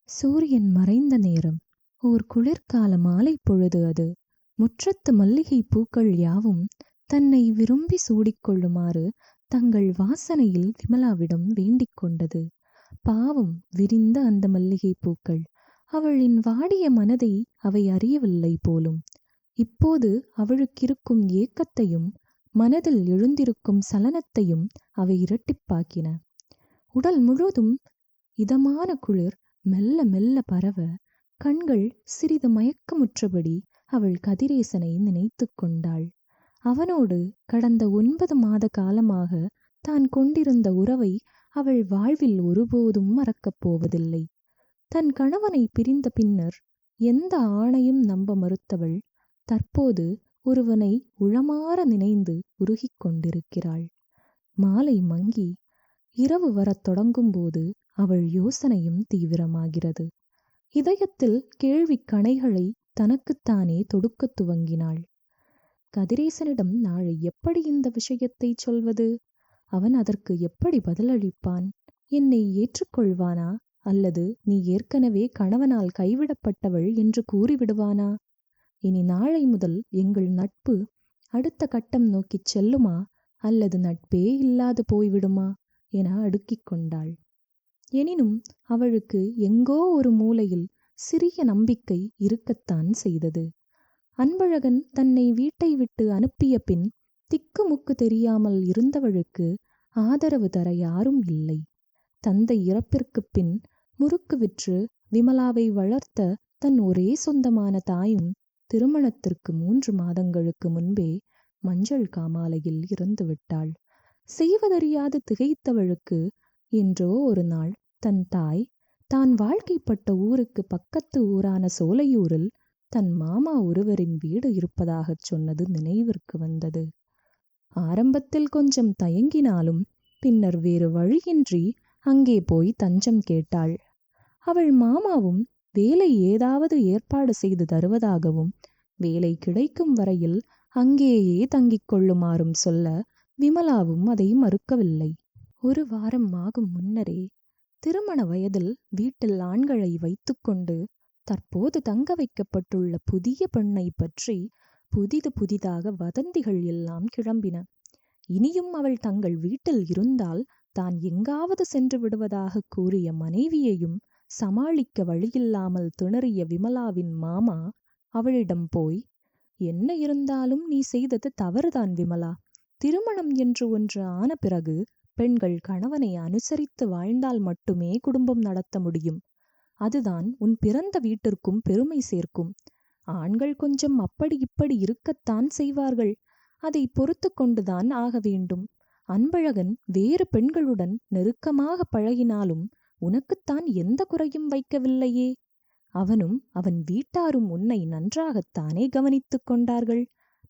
சூரியன் மறைந்த நேரம். ஓர் குளிர்கால மாலை பொழுது அது. முற்றத்து மல்லிகை பூக்கள் யாவும் தன்னை விரும்பி சூடிக்கொள்ளுமாறு தங்கள் வாசனையில் விமலாவிடம் வேண்டிக் கொண்டது. பாவம், விரிந்த அந்த மல்லிகை பூக்கள் அவளின் வாடிய மனதை அவை அறியவில்லை போலும். இப்போது அவளுக்கிருக்கும் ஏக்கத்தையும் மனதில் எழுந்திருக்கும் சலனத்தையும் அவை இரட்டிப்பாக்கின. உடல் முழுதும் இதமான குளிர் மெல்ல மெல்ல பரவ, கண்கள் சிறிது மயக்கமுற்றபடி அவள் கதிரேசனை நினைத்து கொண்டாள். அவனோடு கடந்த 9 மாத காலமாக தான் கொண்டிருந்த உறவை அவள் வாழ்வில் ஒருபோதும் மறக்கப் போவதில்லை. தன் கணவனை பிரிந்த பின்னர் எந்த ஆணையும் நம்ப மறுத்தவள் தற்போது ஒருவனை உளமாற நினைந்து உருகிக் கொண்டிருக்கிறாள். மாலை மங்கி இரவு வரத் தொடங்கும்போது அவள் யோசனையும் தீவிரமாகிறது. இதயத்தில் கேள்விக் கணைகளை தனக்குத்தானே தொடுக்கத் துவங்கினாள். கதிரேசனிடம் நாளை எப்படி இந்த விஷயத்தை சொல்வது? அவன் அதற்கு எப்படி பதிலளிப்பான்? என்னை ஏற்றுக்கொள்வானா, அல்லது நீ ஏற்கனவே கணவனால் கைவிடப்பட்டவள் என்று கூறிவிடுவானா? இனி நாளை முதல் எங்கள் நட்பு அடுத்த கட்டம் நோக்கிச் செல்லுமா, அல்லது நட்பே இல்லாது போய்விடுமா என அடுக்கிக் கொண்டாள். எனினும் அவளுக்கு எங்கோ ஒரு மூலையில் சிறிய நம்பிக்கை இருக்கத்தான் செய்தது. அன்பழகன் தன்னை வீட்டை விட்டு அனுப்பிய பின் திக்குமுக்கு தெரியாமல் இருந்தவளுக்கு ஆதரவு தர யாரும் இல்லை. தந்தை இறப்பிற்குப் பின் முறுக்கு விற்று விமலாவை வளர்த்த தன் ஒரே சொந்தமான தாயும் திருமணத்திற்கு 3 மாதங்களுக்கு முன்பே மஞ்சள் காமாலையில் இறந்துவிட்டாள். செய்வதறியாது திகைத்தவளுக்கு என்றோ ஒரு நாள் தன் தாய் தான் வாழ்க்கைப்பட்ட ஊருக்கு பக்கத்து ஊரான சோலையூரில் தன் மாமா ஒருவரின் வீடு இருப்பதாகச் சொன்னது நினைவிற்கு வந்தது. ஆரம்பத்தில் கொஞ்சம் தயங்கினாலும் பின்னர் வேறு வழியின்றி அங்கே போய் தஞ்சம் கேட்டாள். அவள் மாமாவும் வேலை ஏதாவது ஏற்பாடு செய்து தருவதாகவும் வேலை கிடைக்கும் வரையில் அங்கேயே தங்கிக் கொள்ளுமாறும் சொல்ல விமலாவும் அதை மறுக்கவில்லை. 1 வாரம் ஆகும் முன்னரே திருமண வயதில் வீட்டில் ஆண்களை வைத்துக்கொண்டு தற்போது தங்க வைக்கப்பட்டுள்ள புதிய பெண்ணை பற்றி புதிதாக வதந்திகள் எல்லாம் கிளம்பின. இனியும் அவள் தங்கள் வீட்டில் இருந்தால் தான் எங்காவது சென்று விடுவதாக கூறிய மனைவியையும் சமாளிக்க வழியில்லாமல் திணறிய விமலாவின் மாமா அவளிடம் போய், என்ன இருந்தாலும் நீ செய்தது தவறுதான் விமலா. திருமணம் என்று ஒன்று ஆன பிறகு பெண்கள் கணவனை அனுசரித்து வாழ்ந்தால் மட்டுமே குடும்பம் நடத்த முடியும். அதுதான் உன் பிறந்த வீட்டிற்கும் பெருமை சேர்க்கும். ஆண்கள் கொஞ்சம் அப்படி இப்படி இருக்கத்தான் செய்வார்கள். அதை பொறுத்து கொண்டுதான் ஆக வேண்டும். அன்பழகன் வேறு பெண்களுடன் நெருக்கமாக பழகினாலும் உனக்குத்தான் எந்த குறையும் வைக்கவில்லையே. அவனும் அவன் வீட்டாரும் உன்னை நன்றாகத்தானே கவனித்து கொண்டார்கள்.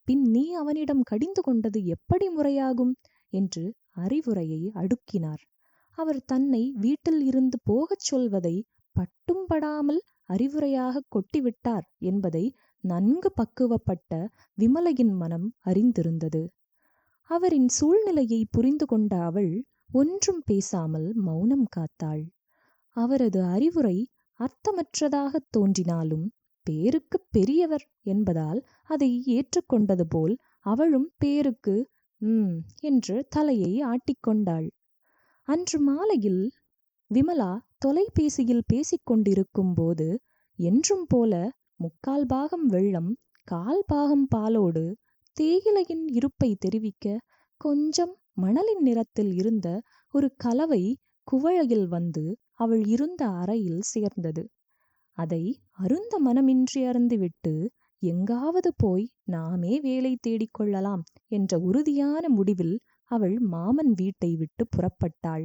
பின் நீ அவனிடம் கடிந்து கொண்டது எப்படி முறையாகும் என்று அறிவுரையை அடுக்கினார். அவர் தன்னை வீட்டில் இருந்து போகச் சொல்வதை பட்டும் படாமல் அறிவுரையாக கொட்டிவிட்டார் என்பதை நன்கு பக்குவப்பட்ட விமலையின் மனம் அறிந்திருந்தது. அவரின் சூழ்நிலையை புரிந்து கொண்ட அவள் ஒன்றும் பேசாமல் மௌனம் காத்தாள். அவரது அறிவுரை அர்த்தமற்றதாக தோன்றினாலும் பேருக்கு பெரியவர் என்பதால் அதை ஏற்றுக்கொண்டது போல் அவளும் பேருக்கு என்று தலையை ஆட்டிக்கொண்டாள். அன்று மாலையில் விமலா தொலைபேசியில் பேசிக்கொண்டிருக்கும் போது என்றும் போல 3/4 பாகம் வெல்லம் 1/4 பாகம் பாலோடு தேயிலையின் இருப்பை தெரிவிக்க கொஞ்சம் மணலின் நிறத்தில் இருந்த ஒரு கலவை குவளையில் வந்து அவள் இருந்த அறையில் சேர்ந்தது. அதை அருந்த மனமின்றி அருந்திவிட்டு எங்காவது போய் நாமே வேலை தேடிக்கொள்ளலாம் என்ற உறுதியான முடிவில் அவள் மாமன் வீட்டை விட்டு புறப்பட்டாள்.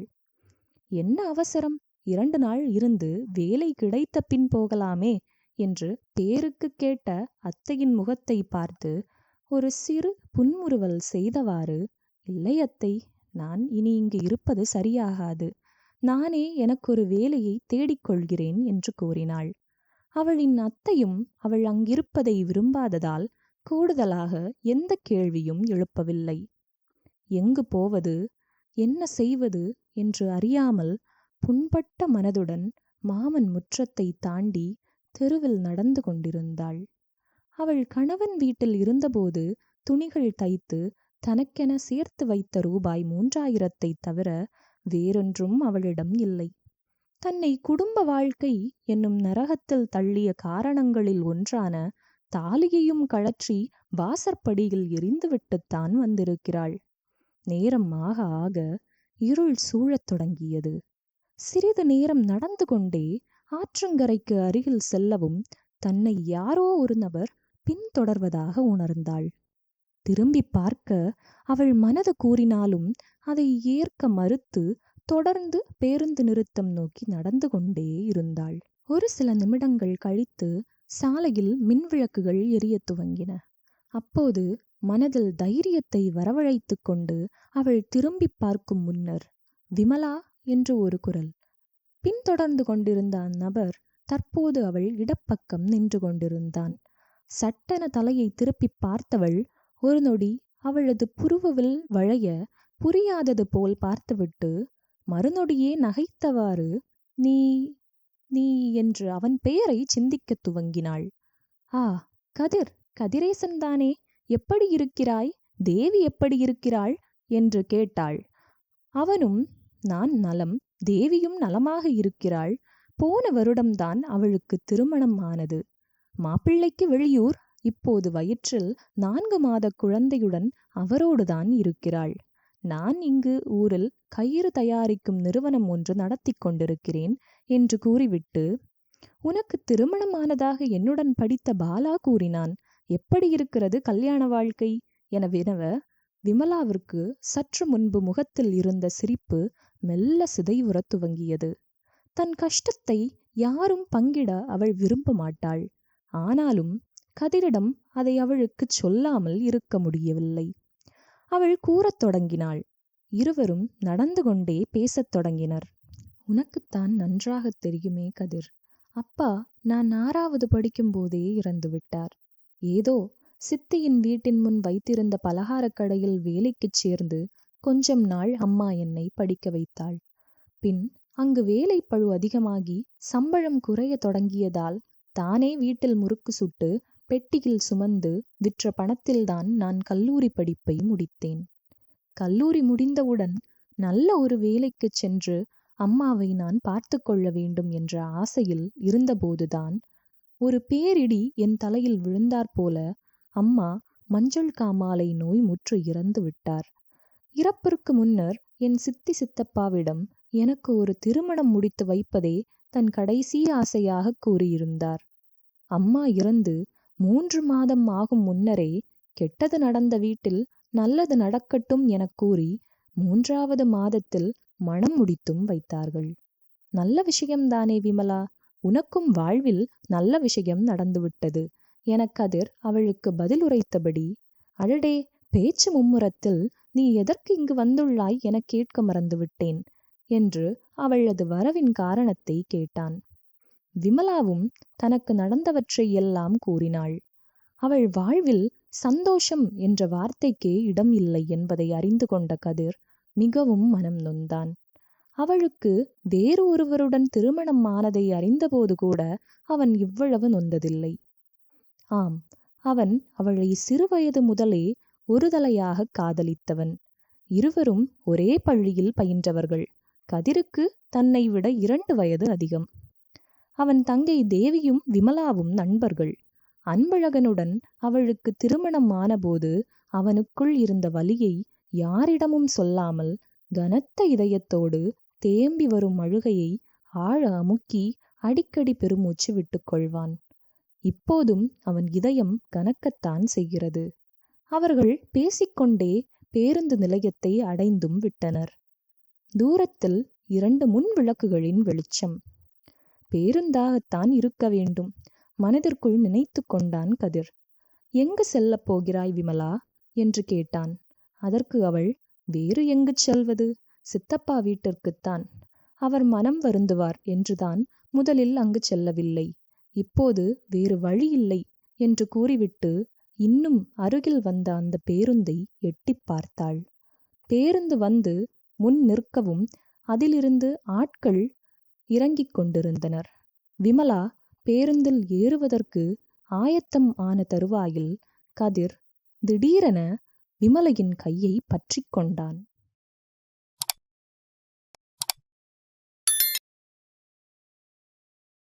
என்ன அவசரம், 2 நாள் இருந்து வேலை கிடைத்த பின் போகலாமே என்று பேருக்கு கேட்ட அத்தையின் முகத்தை பார்த்து ஒரு சிறு புன்முறுவல் செய்தவாறு, இல்லை அத்தை, நான் இனி இங்கு இருப்பது சரியாகாது. நானே எனக்கொரு வேலையை தேடிக்கொள்கிறேன் என்று கூறினாள். அவளின் அத்தையும் அவள் அங்கிருப்பதை விரும்பாததால் கூடுதலாக எந்த கேள்வியும் எழுப்பவில்லை. எங்கு போவது, என்ன செய்வது என்று அறியாமல் புண்பட்ட மனதுடன் மாமன் முற்றத்தை தாண்டி தெருவில் நடந்து கொண்டிருந்தாள். அவள் கணவன் வீட்டில் இருந்தபோது துணிகள் தைத்து தனக்கென சேர்த்து வைத்த ரூபாய் 3000 தவிர வேறொன்றும் அவளிடம் இல்லை. தன்னை குடும்ப வாழ்க்கை என்னும் நரகத்தில் தள்ளிய காரணங்களில் ஒன்றான தாலியையும் கழற்றி வாசற்படியில் எரிந்துவிட்டுத்தான் வந்திருக்கிறாள். நேரம் ஆக ஆக இருள் சூழத் தொடங்கியது. சிறிது நேரம் நடந்து கொண்டே ஆற்றங்கரைக்கு அருகில் செல்லவும் தன்னை யாரோ ஒரு நபர் பின்தொடர்வதாக உணர்ந்தாள். திரும்பி பார்க்க அவள் மனது கூறினாலும் அதை ஏற்க மறுத்து தொடர்ந்து பேருந்து நிறுத்தம் நோக்கி நடந்து கொண்டே இருந்தாள். ஒரு சில நிமிடங்கள் கழித்து சாலையில் மின்விளக்குகள் எரியத் துவங்கின. அப்போது மனதில் தைரியத்தை வரவழைத்து கொண்டு அவள் திரும்பி பார்க்கும் முன்னர் விமலா என்று ஒரு குரல். பின்தொடர்ந்து கொண்டிருந்த அந்நபர் தற்போது அவள் இடப்பக்கம் நின்று கொண்டிருந்தான். சட்டென தலையை திருப்பி பார்த்தவள் ஒரு நொடி அவளது புருவவில் வளைய புரியாதது போல் பார்த்துவிட்டு மறுநொடியே நகைத்தவாறு நீ நீ என்று அவன் பெயரை சிந்திக்கத் துவங்கினாள். ஆ, கதிரேசன் தானே? எப்படி இருக்கிறாய்? தேவி எப்படி இருக்கிறாள் என்று கேட்டாள். அவனும் நான் நலம், தேவியும் நலமாக இருக்கிறாள். போன வருடம்தான் அவளுக்கு திருமணம் ஆனது. மாப்பிள்ளைக்கு வெளியூர், இப்போது வயிற்றில் 4 மாத குழந்தையுடன் அவரோடுதான் இருக்கிறாள். நான் இங்கு ஊரில் கயிறு தயாரிக்கும் நிறுவனம் ஒன்று நடத்தி கொண்டிருக்கிறேன் என்று கூறிவிட்டு, உனக்கு திருமணம் ஆனதாக என்னுடன் படித்த பாலா கூறினான். எப்படி இருக்கிறது கல்யாண வாழ்க்கை என வினவ, விமலாவிற்கு சற்று முன்பு முகத்தில் இருந்த சிரிப்பு மெல்ல சிதைவுறத் துவங்கியது. தன் கஷ்டத்தை யாரும் பங்கிட அவள் விரும்ப மாட்டாள். ஆனாலும் கதிரிடம் அதை அவளுக்கு சொல்லாமல் இருக்க முடியவில்லை. அவள் கூறத் தொடங்கினாள். இருவரும் நடந்து கொண்டே பேசத் தொடங்கினர். உனக்குத்தான் நன்றாக தெரியுமே கதிர், அப்பா நான் 6வது படிக்கும் போதே இறந்து விட்டார். ஏதோ சித்தியின் வீட்டின் முன் வைத்திருந்த பலகாரக் கடையில் வேலைக்குச் சேர்ந்து கொஞ்சம் நாள் அம்மா என்னை படிக்க வைத்தாள். பின் அங்கு வேலை பழு அதிகமாகி சம்பளம் குறைய தொடங்கியதால் தானே வீட்டில் முறுக்கு சுட்டு பெட்டியில் சுமந்து விற்ற பணத்தில்தான் நான் கல்லூரி படிப்பை முடித்தேன். கல்லூரி முடிந்தவுடன் நல்ல ஒரு வேலைக்குச் சென்று அம்மாவை நான் பார்த்து கொள்ள வேண்டும் என்ற ஆசையில் இருந்தபோதுதான் ஒரு பேரிடி என் தலையில் விழுந்தாற்போல அம்மா மஞ்சள் காமாலை நோய் முற்று இறந்து விட்டார். இறப்பிற்கு முன்னர் என் சித்தி சித்தப்பாவிடம் எனக்கு ஒரு திருமணம் முடித்து வைப்பதே தன் கடைசி ஆசையாக கூறியிருந்தார். அம்மா இறந்து 3 மாதம் ஆகும் முன்னரே கெட்டது நடந்த வீட்டில் நல்லது நடக்கட்டும் எனக் கூறி 3வது மாதத்தில் மணம் முடித்தும் வைத்தார்கள். நல்ல விஷயம்தானே விமலா, உனக்கும் வாழ்வில் நல்ல விஷயம் நடந்துவிட்டது என கதிர் அவளுக்கு பதில் உரைத்தபடி, அடடே, பேச்சு மும்முரத்தில் நீ எதற்கு இங்கு வந்துள்ளாய் என கேட்க மறந்துவிட்டேன் என்று அவளது வரவின் காரணத்தை கேட்டான். விமலாவும் தனக்கு நடந்தவற்றை எல்லாம் கூறினாள். அவள் வாழ்வில் சந்தோஷம் என்ற வார்த்தைக்கே இடம் இல்லை என்பதை அறிந்து கொண்ட கதிர் மிகவும் மனம் நொந்தான். அவளுக்கு வேறு ஒருவருடன் திருமணம் ஆனதை அறிந்தபோது கூட அவன் இவ்வளவு நொந்ததில்லை. ஆம், அவன் அவளை சிறுவயது முதலே ஒருதலையாக காதலித்தவன். இருவரும் ஒரே பள்ளியில் பயின்றவர்கள். கதிருக்கு தன்னை விட 2 வயது அதிகம். அவன் தங்கை தேவியும் விமலாவும் நண்பர்கள். அன்பழகனுடன் அவளுக்கு திருமணம் ஆனபோது அவனுக்குள் இருந்த வலியை யாரிடமும் சொல்லாமல் கனத்த இதயத்தோடு தேம்பி வரும் அழுகையை ஆழ அமுக்கி அடிக்கடி பெருமூச்சு விட்டுக்கொள்வான். இப்போதும் அவன் இதயம் கனக்கத்தான் செய்கிறது. அவர்கள் பேசிக்கொண்டே பேருந்து நிலையத்தை அடைந்தும் விட்டனர். தூரத்தில் 2 முன் விளக்குகளின் வெளிச்சம். பேருந்தாகத்தான் இருக்க வேண்டும் மனதிற்குள் நினைத்து கொண்டான் கதிர். எங்கு செல்லப் போகிறாய் விமலா என்று கேட்டான். அதற்கு அவள், வேறு எங்கு செல்வது, சித்தப்பா வீட்டிற்குத்தான். அவர் மனம் வருந்துவார் என்றுதான் முதலில் அங்கு செல்லவில்லை. இப்போது வேறு வழி இல்லை என்று கூறிவிட்டு இன்னும் அருகில் வந்த அந்த பேருந்தை எட்டிப் பார்த்தாள். பேருந்து வந்து முன் நிற்கவும் அதிலிருந்து ஆட்கள் இறங்கிக் கொண்டிருந்தனர். விமலா பேருந்தில் ஏறுவதற்கு ஆயத்தம் ஆன தருவாயில் கதிர் திடீரென விமலையின் கையை பற்றி கொண்டான்.